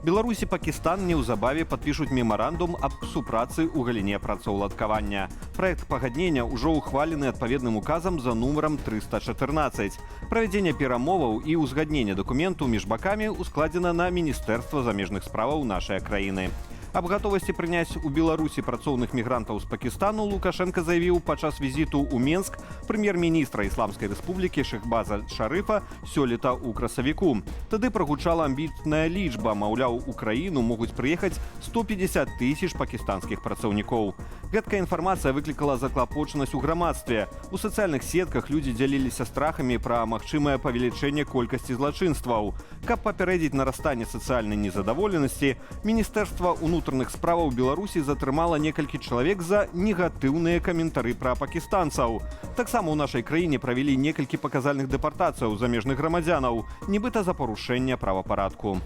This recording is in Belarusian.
Беларусь і Пакістан неўзабаве падпішуць мемарандум аб супрацы ў галіне працаўладкавання. Праект пагаднення ўжо ўхвалены адпаведным указам за нумарам 314. Правядзенне перамоваў і ўзгаднення дакументу між бакамі ускладзена на Міністэрства замежных справаў нашай краіны. Аб гатовасці прыняць у Беларусі працоўных мігрантаў з Пакістану Лукашенко заявіў падчас візіту ў Менск прэм'ер-міністра Ісламскай рэспублікі Шахбаза Шарыфа сёлета ў красавіку. Тады прагучала амбітная лічба, маўляў, у краіну могуць прыехаць 150 тысяч пакістанскіх працаўнікоў. Гэткая інфармацыя выклікала заклапочанасць у грамадстве. У сацыяльных сетках людзі дзяліліся страхамі пра магчымае павелічэнне колькасці злачынстваў. Каб папярэдзіць нарастанне сацыяльнай незадаволенасці, Міністэрства ўнутраных справаў Беларусі затрымала некалькі чалавек за негатыўныя каментары пра пакістанцаў. Таксама ў нашай краіне правялі некалькі паказальных дэпартацыяў замежных грамадзянаў, нібыта за парушэнне правапарадку.